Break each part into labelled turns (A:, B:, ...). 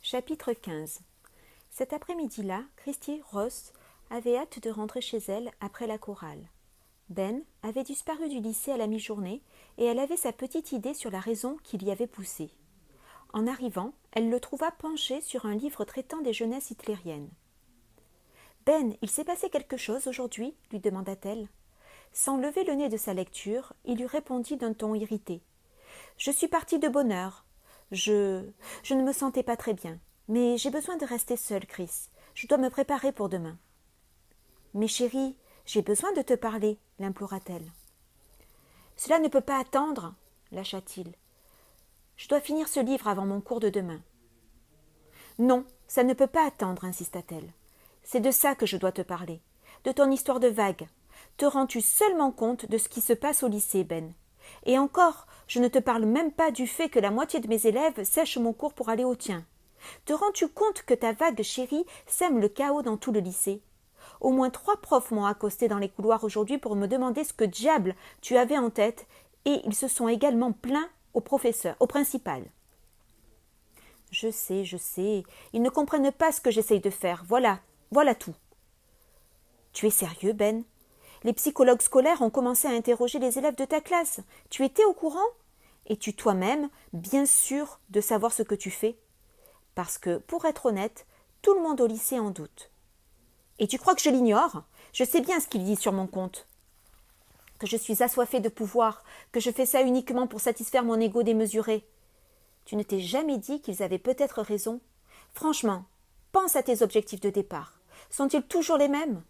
A: Chapitre 15. Cet après-midi-là, Christy Ross avait hâte de rentrer chez elle après la chorale. Ben avait disparu du lycée à la mi-journée et elle avait sa petite idée sur la raison qui l'y avait poussée. En arrivant, elle le trouva penché sur un livre traitant des jeunesses hitlériennes. « Ben, il s'est passé quelque chose aujourd'hui ?» lui demanda-t-elle. Sans lever le nez de sa lecture, il lui répondit d'un ton irrité. « Je suis partie de bonne heure. Je ne me sentais pas très bien. Mais j'ai besoin de rester seule, Chris. Je dois me préparer pour demain. »« Mais chérie, j'ai besoin de te parler, » l'implora-t-elle. « Cela ne peut pas attendre, » lâcha-t-il. « Je dois finir ce livre avant mon cours de demain. »« Non, ça ne peut pas attendre, » insista-t-elle. « C'est de ça que je dois te parler, de ton histoire de vague. Te rends-tu seulement compte de ce qui se passe au lycée, Ben ? Et encore, je ne te parle même pas du fait que la moitié de mes élèves sèchent mon cours pour aller au tien. Te rends-tu compte que ta vague chérie sème le chaos dans tout le lycée ? Au moins 3 profs m'ont accosté dans les couloirs aujourd'hui pour me demander ce que diable tu avais en tête, et ils se sont également plaints au professeur, au principal. Je sais, ils ne comprennent pas ce que j'essaye de faire, voilà tout. Tu es sérieux, Ben ? Les psychologues scolaires ont commencé à interroger les élèves de ta classe. Tu étais au courant ? Es-tu toi-même bien sûr de savoir ce que tu fais ? Parce que, pour être honnête, tout le monde au lycée en doute. Et tu crois que je l'ignore ? Je sais bien ce qu'il dit sur mon compte. Que je suis assoiffée de pouvoir, que je fais ça uniquement pour satisfaire mon ego démesuré. Tu ne t'es jamais dit qu'ils avaient peut-être raison ? Franchement, pense à tes objectifs de départ. Sont-ils toujours les mêmes ?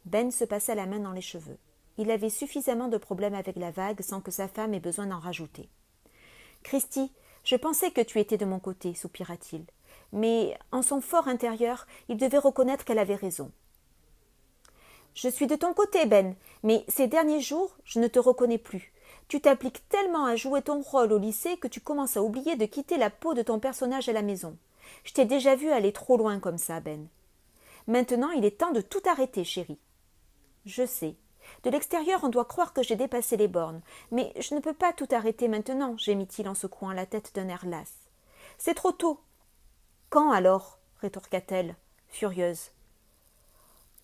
A: Ben se passa la main dans les cheveux. Il avait suffisamment de problèmes avec la vague sans que sa femme ait besoin d'en rajouter. « Christy, je pensais que tu étais de mon côté, soupira-t-il. Mais en son fort intérieur, il devait reconnaître qu'elle avait raison. « Je suis de ton côté, Ben, mais ces derniers jours, je ne te reconnais plus. Tu t'appliques tellement à jouer ton rôle au lycée que tu commences à oublier de quitter la peau de ton personnage à la maison. Je t'ai déjà vu aller trop loin comme ça, Ben. Maintenant, il est temps de tout arrêter, chérie. » Je sais. De l'extérieur, on doit croire que j'ai dépassé les bornes. Mais je ne peux pas tout arrêter maintenant, gémit-il en secouant la tête d'un air las. C'est trop tôt. Quand alors ? Rétorqua-t-elle, furieuse.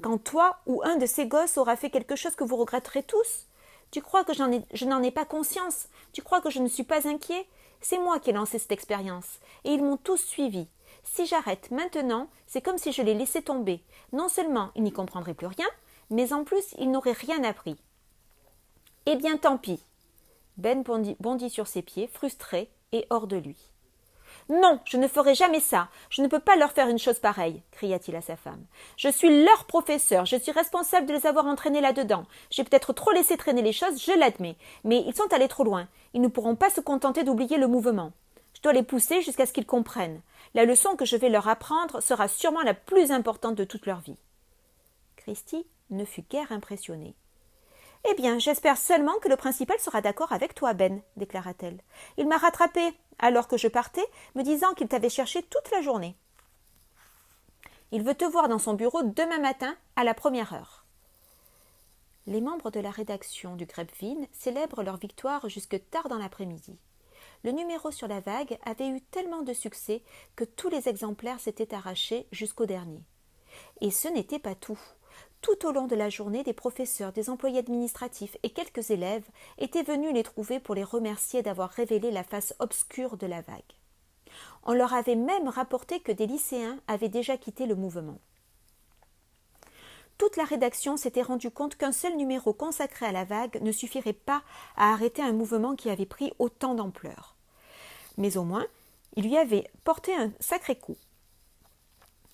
A: Quand toi ou un de ces gosses aura fait quelque chose que vous regretterez tous ? Tu crois que je n'en ai pas conscience ? Tu crois que je ne suis pas inquiet ? C'est moi qui ai lancé cette expérience, et ils m'ont tous suivi. Si j'arrête maintenant, c'est comme si je les laissais tomber. Non seulement ils n'y comprendraient plus rien, mais en plus, il n'aurait rien appris. « Eh bien, tant pis !» Ben bondit sur ses pieds, frustré et hors de lui. « Non, je ne ferai jamais ça. Je ne peux pas leur faire une chose pareille, » cria-t-il à sa femme. « Je suis leur professeur, je suis responsable de les avoir entraînés là-dedans. J'ai peut-être trop laissé traîner les choses, je l'admets, mais ils sont allés trop loin. Ils ne pourront pas se contenter d'oublier le mouvement. Je dois les pousser jusqu'à ce qu'ils comprennent. La leçon que je vais leur apprendre sera sûrement la plus importante de toute leur vie. » Christy ne fut guère impressionnée. « Eh bien, j'espère seulement que le principal sera d'accord avec toi, Ben, » déclara-t-elle. « Il m'a rattrapée alors que je partais, me disant qu'il t'avait cherché toute la journée. Il veut te voir dans son bureau demain matin à la 1re heure. » Les membres de la rédaction du Grapevine célèbrent leur victoire jusque tard dans l'après-midi. Le numéro sur la vague avait eu tellement de succès que tous les exemplaires s'étaient arrachés jusqu'au dernier. Et ce n'était pas tout. Tout au long de la journée, des professeurs, des employés administratifs et quelques élèves étaient venus les trouver pour les remercier d'avoir révélé la face obscure de la vague. On leur avait même rapporté que des lycéens avaient déjà quitté le mouvement. Toute la rédaction s'était rendue compte qu'un seul numéro consacré à la vague ne suffirait pas à arrêter un mouvement qui avait pris autant d'ampleur. Mais au moins, il lui avait porté un sacré coup.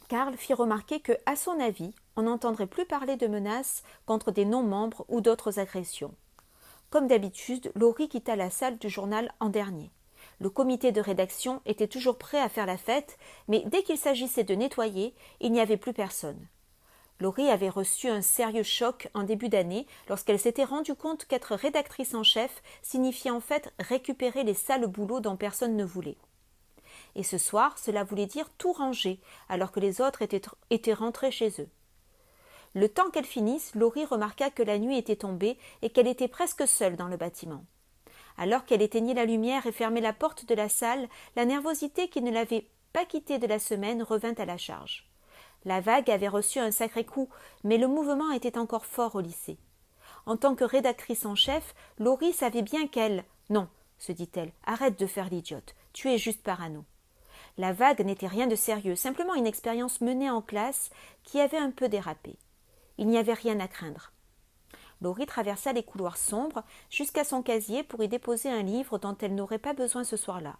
A: Karl fit remarquer que, à son avis, on n'entendrait plus parler de menaces contre des non-membres ou d'autres agressions. Comme d'habitude, Laurie quitta la salle du journal en dernier. Le comité de rédaction était toujours prêt à faire la fête, mais dès qu'il s'agissait de nettoyer, il n'y avait plus personne. Laurie avait reçu un sérieux choc en début d'année lorsqu'elle s'était rendue compte qu'être rédactrice en chef signifiait en fait récupérer les sales boulots dont personne ne voulait. Et ce soir, cela voulait dire tout ranger, alors que les autres étaient rentrés chez eux. Le temps qu'elle finisse, Laurie remarqua que la nuit était tombée et qu'elle était presque seule dans le bâtiment. Alors qu'elle éteignit la lumière et fermait la porte de la salle, la nervosité qui ne l'avait pas quitté de la semaine, revint à la charge. La vague avait reçu un sacré coup, mais le mouvement était encore fort au lycée. En tant que rédactrice en chef, Laurie savait bien qu'elle… Non, se dit-elle, arrête de faire l'idiote, tu es juste parano. La vague n'était rien de sérieux, simplement une expérience menée en classe qui avait un peu dérapé. Il n'y avait rien à craindre. Laurie traversa les couloirs sombres jusqu'à son casier pour y déposer un livre dont elle n'aurait pas besoin ce soir-là.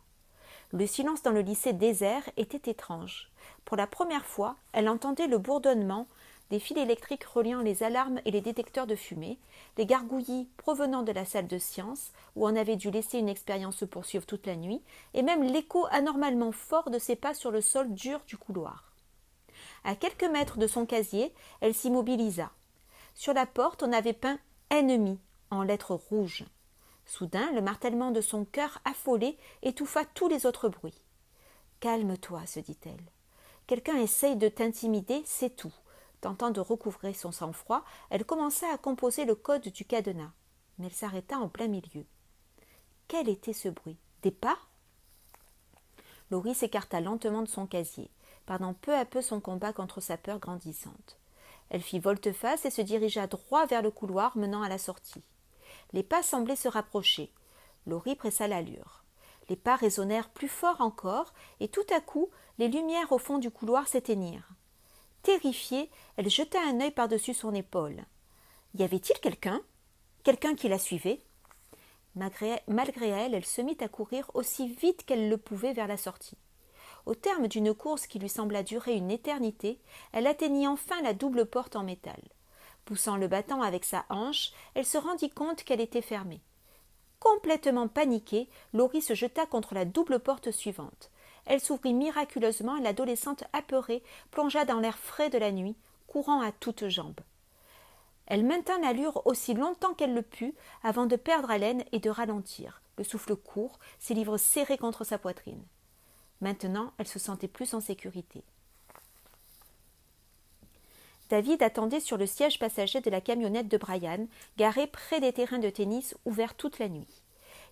A: Le silence dans le lycée désert était étrange. Pour la première fois, elle entendait le bourdonnement des fils électriques reliant les alarmes et les détecteurs de fumée, les gargouillis provenant de la salle de sciences, où on avait dû laisser une expérience se poursuivre toute la nuit, et même l'écho anormalement fort de ses pas sur le sol dur du couloir. À quelques mètres de son casier, elle s'immobilisa. Sur la porte, on avait peint « Ennemi » en lettres rouges. Soudain, le martèlement de son cœur affolé étouffa tous les autres bruits. « Calme-toi, se dit-elle. Quelqu'un essaye de t'intimider, c'est tout. » Tentant de recouvrer son sang-froid, elle commença à composer le code du cadenas. Mais elle s'arrêta en plein milieu. Quel était ce bruit? Des pas? Laurie s'écarta lentement de son casier, perdant peu à peu son combat contre sa peur grandissante. Elle fit volte-face et se dirigea droit vers le couloir menant à la sortie. Les pas semblaient se rapprocher. Laurie pressa l'allure. Les pas résonnèrent plus fort encore, et tout à coup, les lumières au fond du couloir s'éteignirent. Terrifiée, elle jeta un œil par-dessus son épaule. Y avait-il quelqu'un? Quelqu'un qui la suivait? Malgré elle, elle se mit à courir aussi vite qu'elle le pouvait vers la sortie. Au terme d'une course qui lui sembla durer une éternité, elle atteignit enfin la double porte en métal. Poussant le battant avec sa hanche, elle se rendit compte qu'elle était fermée. Complètement paniquée, Laurie se jeta contre la double porte suivante. Elle s'ouvrit miraculeusement et l'adolescente apeurée plongea dans l'air frais de la nuit, courant à toutes jambes. Elle maintint l'allure aussi longtemps qu'elle le put avant de perdre haleine et de ralentir, le souffle court, ses livres serrés contre sa poitrine. Maintenant, elle se sentait plus en sécurité. David attendait sur le siège passager de la camionnette de Brian, garée près des terrains de tennis ouverts toute la nuit.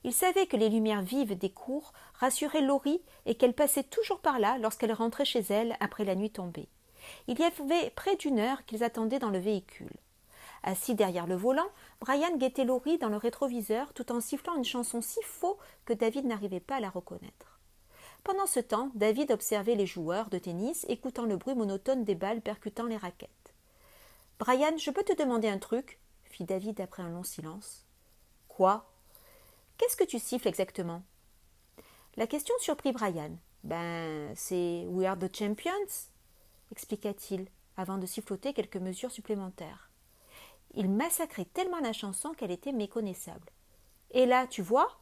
A: Il savait que les lumières vives des cours rassuraient Laurie et qu'elle passait toujours par là lorsqu'elle rentrait chez elle après la nuit tombée. Il y avait près d'une heure qu'ils attendaient dans le véhicule. Assis derrière le volant, Brian guettait Laurie dans le rétroviseur tout en sifflant une chanson si faux que David n'arrivait pas à la reconnaître. Pendant ce temps, David observait les joueurs de tennis, écoutant le bruit monotone des balles percutant les raquettes. « Brian, je peux te demander un truc ?» fit David après un long silence. « Quoi ?»« Qu'est-ce que tu siffles exactement ?» La question surprit Brian. « Ben, c'est We are the champions » expliqua-t-il, avant de siffloter quelques mesures supplémentaires. Il massacrait tellement la chanson qu'elle était méconnaissable. « Et là, tu vois ?»«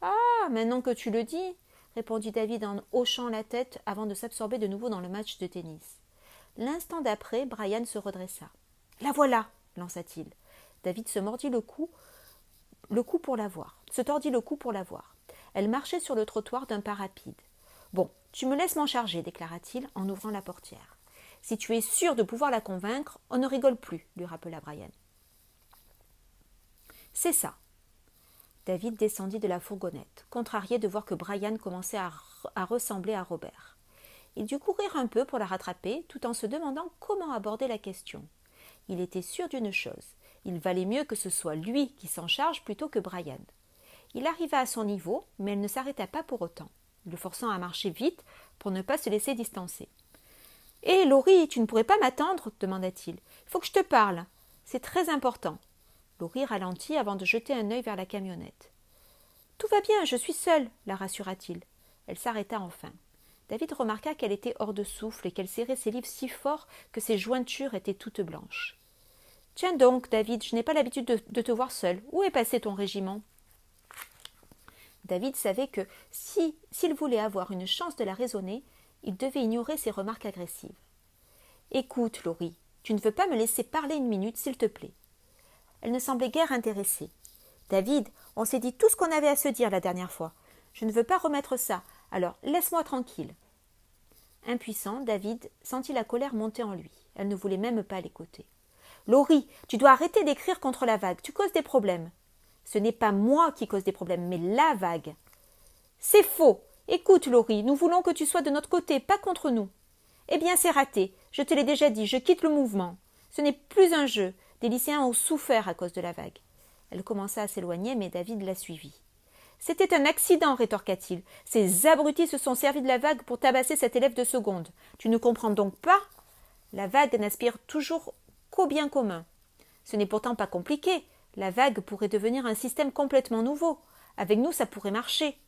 A: Ah, maintenant que tu le dis !» répondit David en hochant la tête avant de s'absorber de nouveau dans le match de tennis. L'instant d'après, Brian se redressa. « La voilà !» lança-t-il. David se tordit le cou pour la voir. Elle marchait sur le trottoir d'un pas rapide. « Bon, tu me laisses m'en charger, déclara-t-il en ouvrant la portière. « Si tu es sûr de pouvoir la convaincre, on ne rigole plus, lui rappela Brian. « C'est ça. » David descendit de la fourgonnette, contrarié de voir que Brian commençait à ressembler à Robert. Il dut courir un peu pour la rattraper, tout en se demandant comment aborder la question. Il était sûr d'une chose, il valait mieux que ce soit lui qui s'en charge plutôt que Brian. Il arriva à son niveau, mais elle ne s'arrêta pas pour autant, le forçant à marcher vite pour ne pas se laisser distancer. « Hé, Laurie, tu ne pourrais pas m'attendre ?» demanda-t-il. « Il faut que je te parle. C'est très important. » Laurie ralentit avant de jeter un œil vers la camionnette. « Tout va bien, je suis seule, » la rassura-t-il. Elle s'arrêta enfin. David remarqua qu'elle était hors de souffle et qu'elle serrait ses livres si fort que ses jointures étaient toutes blanches. « Tiens donc, David, je n'ai pas l'habitude de te voir seul. Où est passé ton régiment ?» David savait que, s'il voulait avoir une chance de la raisonner, il devait ignorer ses remarques agressives. « Écoute, Laurie, tu ne veux pas me laisser parler une minute, s'il te plaît. » Elle ne semblait guère intéressée. « David, on s'est dit tout ce qu'on avait à se dire la dernière fois. Je ne veux pas remettre ça, alors laisse-moi tranquille. » Impuissant, David sentit la colère monter en lui. Elle ne voulait même pas l'écouter. « Laurie, tu dois arrêter d'écrire contre la vague, tu causes des problèmes. » « Ce n'est pas moi qui cause des problèmes, mais la vague. »« C'est faux. Écoute, Laurie, nous voulons que tu sois de notre côté, pas contre nous. Eh bien, c'est raté. Je te l'ai déjà dit, je quitte le mouvement. Ce n'est plus un jeu. Des lycéens ont souffert à cause de la vague. Elle commença à s'éloigner, mais David la suivit. C'était un accident, rétorqua-t-il. Ces abrutis se sont servis de la vague pour tabasser cet élève de seconde. Tu ne comprends donc pas? La vague n'aspire toujours qu'au bien commun. Ce n'est pourtant pas compliqué. La vague pourrait devenir un système complètement nouveau. Avec nous, ça pourrait marcher.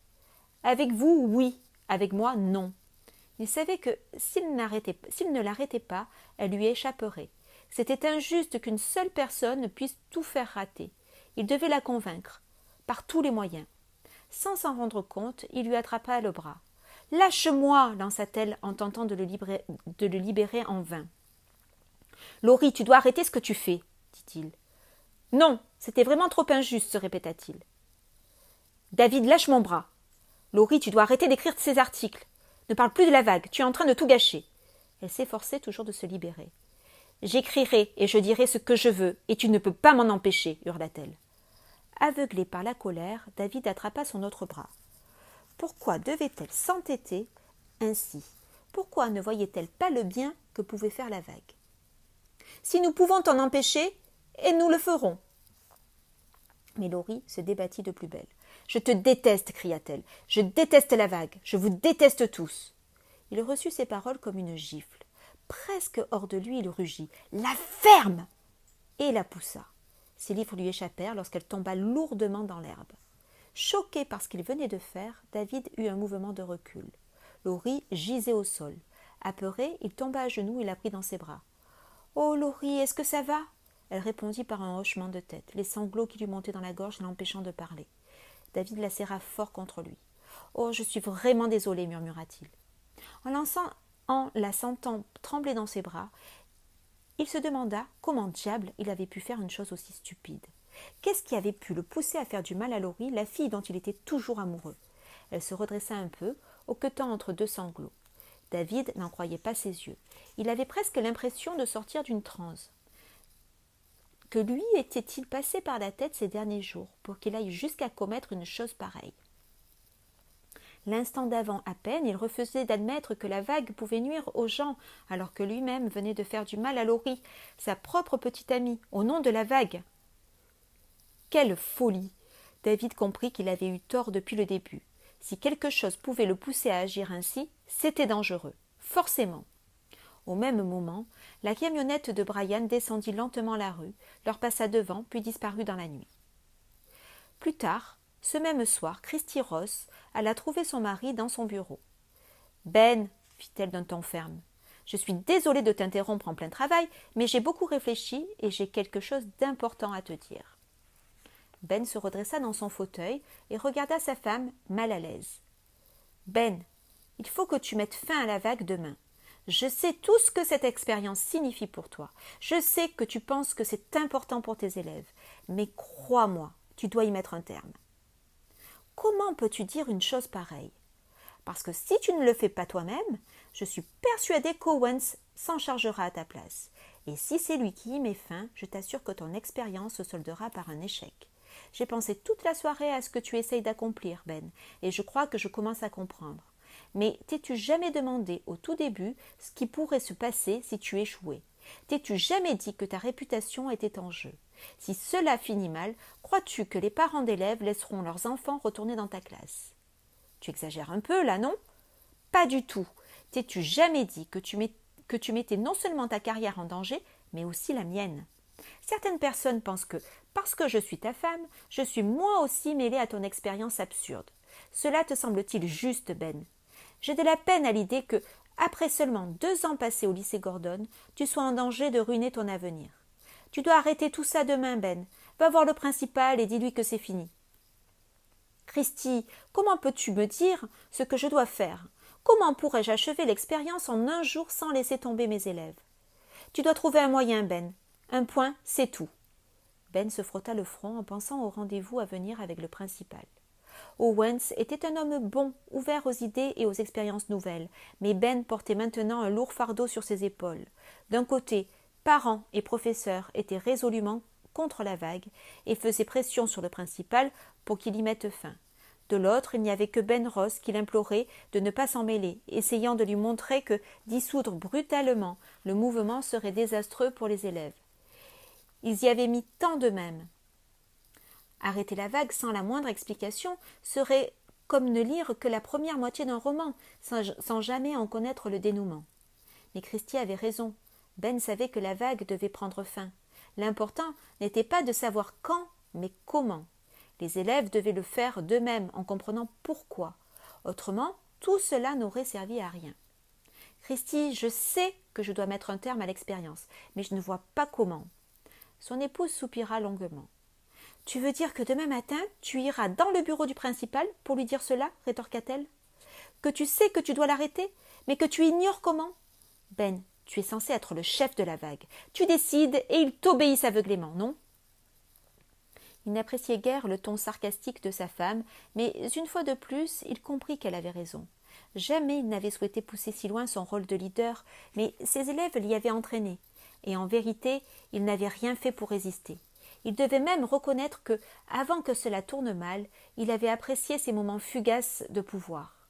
A: Avec vous, oui. Avec moi, non. Il savait que s'il ne l'arrêtait pas, elle lui échapperait. C'était injuste qu'une seule personne puisse tout faire rater. Il devait la convaincre, par tous les moyens. Sans s'en rendre compte, il lui attrapa le bras. « Lâche-moi » lança-t-elle en tentant de le libérer en vain. « Laurie, tu dois arrêter ce que tu fais, » dit-il. « Non, c'était vraiment trop injuste, se répéta-t-il. « David, lâche mon bras. Laurie, tu dois arrêter d'écrire ces articles. Ne parle plus de la vague, tu es en train de tout gâcher. » Elle s'efforçait toujours de se libérer. « J'écrirai et je dirai ce que je veux, et tu ne peux pas m'en empêcher, hurla-t-elle. Aveuglé par la colère, David attrapa son autre bras. Pourquoi devait-elle s'entêter ainsi? Pourquoi ne voyait-elle pas le bien que pouvait faire la vague? Si nous pouvons t'en empêcher, et nous le ferons. Mais Laurie se débattit de plus belle. Je te déteste, cria-t-elle. Je déteste la vague. Je vous déteste tous. Il reçut ces paroles comme une gifle. Presque hors de lui, il rugit. La ferme! Et la poussa. Ses livres lui échappèrent lorsqu'elle tomba lourdement dans l'herbe. Choqué par ce qu'il venait de faire, David eut un mouvement de recul. Laurie gisait au sol. Apeuré, il tomba à genoux et la prit dans ses bras. « Oh, Laurie, est-ce que ça va ?» Elle répondit par un hochement de tête, les sanglots qui lui montaient dans la gorge l'empêchant de parler. David la serra fort contre lui. « Oh, je suis vraiment désolé, murmura-t-il. En la sentant trembler dans ses bras, il se demanda comment diable il avait pu faire une chose aussi stupide. Qu'est-ce qui avait pu le pousser à faire du mal à Laurie, la fille dont il était toujours amoureux? Elle se redressa un peu, hoquetant entre deux sanglots. David n'en croyait pas ses yeux. Il avait presque l'impression de sortir d'une transe. Que lui était-il passé par la tête ces derniers jours pour qu'il aille jusqu'à commettre une chose pareille? L'instant d'avant à peine, il refusait d'admettre que la vague pouvait nuire aux gens, alors que lui-même venait de faire du mal à Laurie, sa propre petite amie, au nom de la vague. Quelle folie! David comprit qu'il avait eu tort depuis le début. Si quelque chose pouvait le pousser à agir ainsi, c'était dangereux, forcément. Au même moment, la camionnette de Brian descendit lentement la rue, leur passa devant, puis disparut dans la nuit. Plus tard, ce même soir, Christy Ross alla trouver son mari dans son bureau. « Ben, fit-elle d'un ton ferme, je suis désolée de t'interrompre en plein travail, mais j'ai beaucoup réfléchi et j'ai quelque chose d'important à te dire. » Ben se redressa dans son fauteuil et regarda sa femme mal à l'aise. « Ben, il faut que tu mettes fin à la vague demain. Je sais tout ce que cette expérience signifie pour toi. Je sais que tu penses que c'est important pour tes élèves. Mais crois-moi, tu dois y mettre un terme. » Comment peux-tu dire une chose pareille? Parce que si tu ne le fais pas toi-même, je suis persuadée qu'Owens s'en chargera à ta place. Et si c'est lui qui y met fin, je t'assure que ton expérience se soldera par un échec. J'ai pensé toute la soirée à ce que tu essayes d'accomplir, Ben, et je crois que je commence à comprendre. Mais t'es-tu jamais demandé au tout début ce qui pourrait se passer si tu échouais? T'es-tu jamais dit que ta réputation était en jeu? Si cela finit mal, crois-tu que les parents d'élèves laisseront leurs enfants retourner dans ta classe? Tu exagères un peu, là, non? Pas du tout. T'es-tu jamais dit que tu mettais non seulement ta carrière en danger, mais aussi la mienne? Certaines personnes pensent que, parce que je suis ta femme, je suis moi aussi mêlée à ton expérience absurde. Cela te semble-t-il juste, Ben? J'ai de la peine à l'idée que, après seulement 2 ans passés au lycée Gordon, tu sois en danger de ruiner ton avenir. Tu dois arrêter tout ça demain, Ben. Va voir le principal et dis-lui que c'est fini. Christy, comment peux-tu me dire ce que je dois faire? Comment pourrais-je achever l'expérience en un jour sans laisser tomber mes élèves? Tu dois trouver un moyen, Ben. Un point, c'est tout. Ben se frotta le front en pensant au rendez-vous à venir avec le principal. Owens était un homme bon, ouvert aux idées et aux expériences nouvelles, mais Ben portait maintenant un lourd fardeau sur ses épaules. D'un côté, parents et professeurs étaient résolument contre la vague et faisaient pression sur le principal pour qu'il y mette fin. De l'autre, il n'y avait que Ben Ross qui l'implorait de ne pas s'en mêler, essayant de lui montrer que dissoudre brutalement le mouvement serait désastreux pour les élèves. Ils y avaient mis tant d'eux-mêmes. Arrêter la vague sans la moindre explication serait comme ne lire que la première moitié d'un roman, sans jamais en connaître le dénouement. Mais Christie avait raison. Ben savait que la vague devait prendre fin. L'important n'était pas de savoir quand, mais comment. Les élèves devaient le faire d'eux-mêmes en comprenant pourquoi. Autrement, tout cela n'aurait servi à rien. Christie, je sais que je dois mettre un terme à l'expérience, mais je ne vois pas comment. Son épouse soupira longuement. Tu veux dire que demain matin, tu iras dans le bureau du principal pour lui dire cela, rétorqua-t-elle. Que tu sais que tu dois l'arrêter, mais que tu ignores comment. Ben, tu es censé être le chef de la vague. Tu décides et ils t'obéissent aveuglément, non? Il n'appréciait guère le ton sarcastique de sa femme, mais une fois de plus, il comprit qu'elle avait raison. Jamais il n'avait souhaité pousser si loin son rôle de leader, mais ses élèves l'y avaient entraîné, et en vérité, il n'avait rien fait pour résister. Il devait même reconnaître que, avant que cela tourne mal, il avait apprécié ces moments fugaces de pouvoir.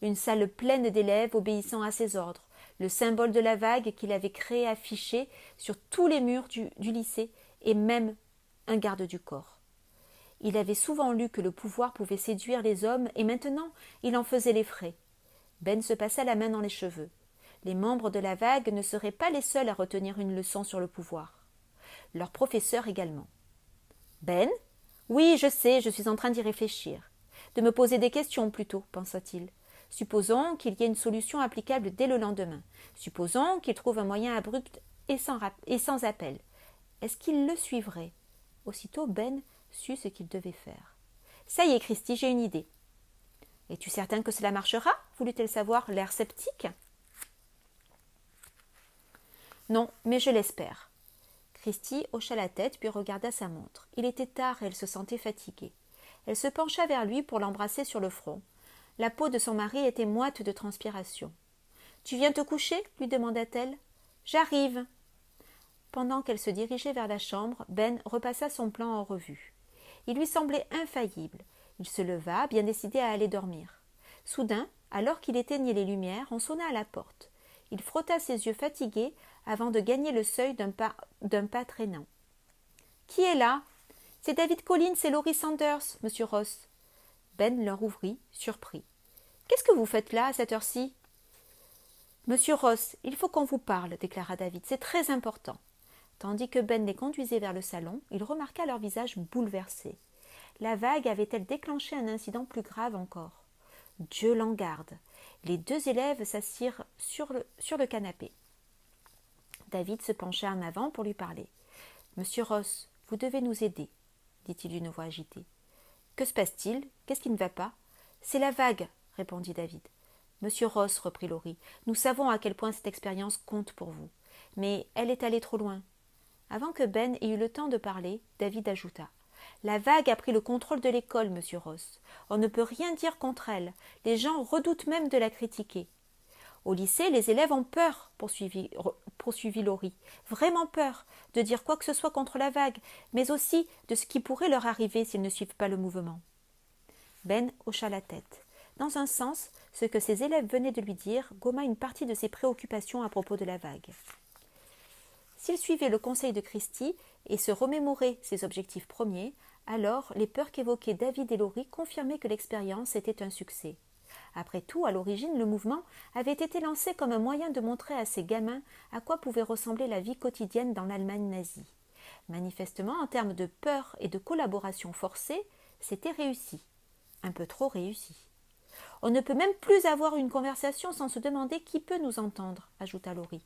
A: Une salle pleine d'élèves obéissant à ses ordres, le symbole de la vague qu'il avait créé affiché sur tous les murs du lycée, et même un garde du corps. Il avait souvent lu que le pouvoir pouvait séduire les hommes, et maintenant il en faisait les frais. Ben se passa la main dans les cheveux. Les membres de la vague ne seraient pas les seuls à retenir une leçon sur le pouvoir. Leur professeur également. Ben? Oui, je sais, je suis en train d'y réfléchir. De me poser des questions plutôt, pensa-t-il. Supposons qu'il y ait une solution applicable dès le lendemain. Supposons qu'il trouve un moyen abrupt et sans appel. Est-ce qu'il le suivrait? Aussitôt, Ben sut ce qu'il devait faire. Ça y est, Christie, j'ai une idée. Es-tu certain que cela marchera? Voulut-elle savoir, l'air sceptique. Non, mais je l'espère. Christie hocha la tête puis regarda sa montre. Il était tard et elle se sentait fatiguée. Elle se pencha vers lui pour l'embrasser sur le front. La peau de son mari était moite de transpiration. « Tu viens te coucher » lui demanda-t-elle. « J'arrive. » Pendant qu'elle se dirigeait vers la chambre, Ben repassa son plan en revue. Il lui semblait infaillible. Il se leva, bien décidé à aller dormir. Soudain, alors qu'il éteignait les lumières, on sonna à la porte. Il frotta ses yeux fatigués avant de gagner le seuil d'un pas traînant. « Qui est là ?»« C'est David Collins et Laurie Sanders, monsieur Ross. » Ben leur ouvrit, surpris. « Qu'est-ce que vous faites là, à cette heure-ci ?»« Monsieur Ross, il faut qu'on vous parle, déclara David, c'est très important. » Tandis que Ben les conduisait vers le salon, il remarqua leur visage bouleversé. La vague avait-elle déclenché un incident plus grave encore? Dieu l'en garde. Les deux élèves s'assirent sur le canapé. David se pencha en avant pour lui parler. « Monsieur Ross, vous devez nous aider, » dit-il d'une voix agitée. « Que se passe-t-il? Qu'est-ce qui ne va pas ?»« C'est la vague, » répondit David. « Monsieur Ross, reprit Laurie, nous savons à quel point cette expérience compte pour vous. Mais elle est allée trop loin. » Avant que Ben ait eu le temps de parler, David ajouta. « La vague a pris le contrôle de l'école, monsieur Ross. On ne peut rien dire contre elle. Les gens redoutent même de la critiquer. » Au lycée, les élèves ont peur, poursuivit Laurie, vraiment peur de dire quoi que ce soit contre la vague, mais aussi de ce qui pourrait leur arriver s'ils ne suivent pas le mouvement. Ben hocha la tête. Dans un sens, ce que ses élèves venaient de lui dire gomma une partie de ses préoccupations à propos de la vague. S'il suivait le conseil de Christie et se remémorait ses objectifs premiers, alors les peurs qu'évoquaient David et Laurie confirmaient que l'expérience était un succès. Après tout, à l'origine, le mouvement avait été lancé comme un moyen de montrer à ces gamins à quoi pouvait ressembler la vie quotidienne dans l'Allemagne nazie. Manifestement, en termes de peur et de collaboration forcée, c'était réussi. Un peu trop réussi. On ne peut même plus avoir une conversation sans se demander qui peut nous entendre, ajouta Laurie.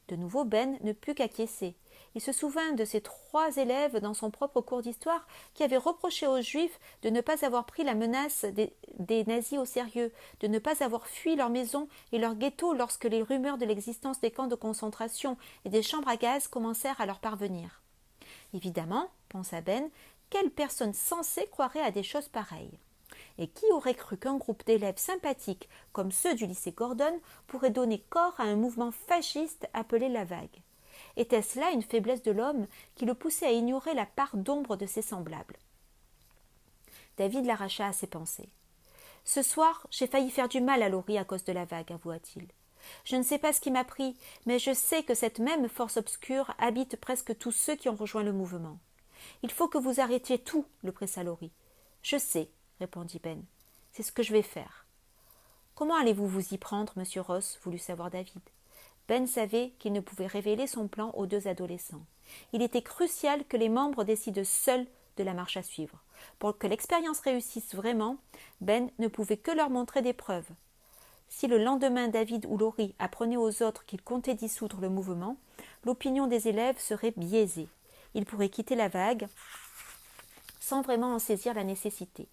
A: De nouveau, Ben ne put qu'acquiescer. Il se souvint de ses 3 élèves dans son propre cours d'histoire qui avaient reproché aux Juifs de ne pas avoir pris la menace des nazis au sérieux, de ne pas avoir fui leur maison et leur ghetto lorsque les rumeurs de l'existence des camps de concentration et des chambres à gaz commencèrent à leur parvenir. Évidemment, pensa Ben, quelle personne sensée croirait à des choses pareilles? Et qui aurait cru qu'un groupe d'élèves sympathiques comme ceux du lycée Gordon pourrait donner corps à un mouvement fasciste appelé la vague? Était-ce là une faiblesse de l'homme qui le poussait à ignorer la part d'ombre de ses semblables? David l'arracha à ses pensées. « Ce soir, j'ai failli faire du mal à Laurie à cause de la vague, avoua-t-il. Je ne sais pas ce qui m'a pris, mais je sais que cette même force obscure habite presque tous ceux qui ont rejoint le mouvement. Il faut que vous arrêtiez tout, le pressa Laurie. Je sais, répondit Ben. C'est ce que je vais faire. Comment allez-vous vous y prendre, monsieur Ross voulut savoir David. Ben savait qu'il ne pouvait révéler son plan aux deux adolescents. Il était crucial que les membres décident seuls de la marche à suivre. Pour que l'expérience réussisse vraiment, Ben ne pouvait que leur montrer des preuves. Si le lendemain David ou Laurie apprenaient aux autres qu'ils comptaient dissoudre le mouvement, l'opinion des élèves serait biaisée. Ils pourraient quitter la vague sans vraiment en saisir la nécessité.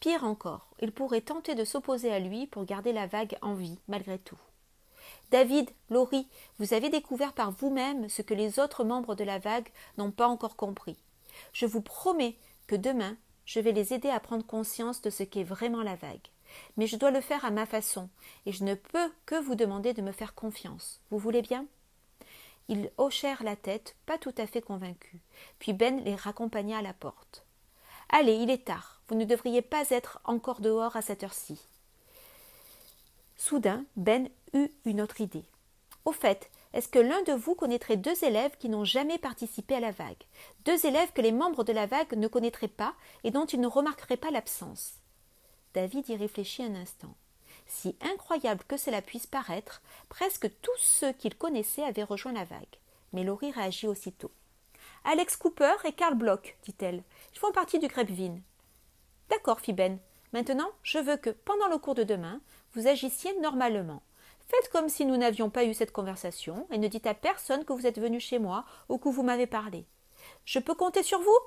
A: Pire encore, ils pourraient tenter de s'opposer à lui pour garder la vague en vie, malgré tout. David, Laurie, vous avez découvert par vous-même ce que les autres membres de la vague n'ont pas encore compris. Je vous promets que demain, je vais les aider à prendre conscience de ce qu'est vraiment la vague. Mais je dois le faire à ma façon, et je ne peux que vous demander de me faire confiance. Vous voulez bien ? Ils hochèrent la tête, pas tout à fait convaincus. Puis Ben les raccompagna à la porte. « Allez, il est tard. Vous ne devriez pas être encore dehors à cette heure-ci. » Soudain, Ben eut une autre idée. « Au fait, est-ce que l'un de vous connaîtrait deux élèves qui n'ont jamais participé à la vague, deux élèves que les membres de la vague ne connaîtraient pas et dont ils ne remarqueraient pas l'absence ?» David y réfléchit un instant. Si incroyable que cela puisse paraître, presque tous ceux qu'il connaissait avaient rejoint la vague. Mais Laurie réagit aussitôt. « Alex Cooper et Karl Bloch, dit-elle. Ils font partie du Grapevine. »« D'accord, fit Ben. Maintenant, je veux que, pendant le cours de demain, vous agissiez normalement. Faites comme si nous n'avions pas eu cette conversation et ne dites à personne que vous êtes venu chez moi ou que vous m'avez parlé. Je peux compter sur vous ?»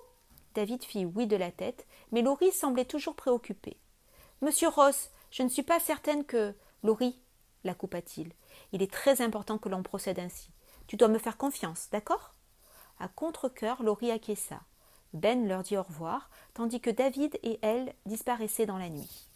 A: David fit oui de la tête, mais Laurie semblait toujours préoccupée. « Monsieur Ross, je ne suis pas certaine que… » « Laurie, la coupa-t-il, il est très important que l'on procède ainsi. Tu dois me faire confiance, d'accord ?» À contre-cœur, Laurie acquiesça. Ben leur dit au revoir, tandis que David et elle disparaissaient dans la nuit.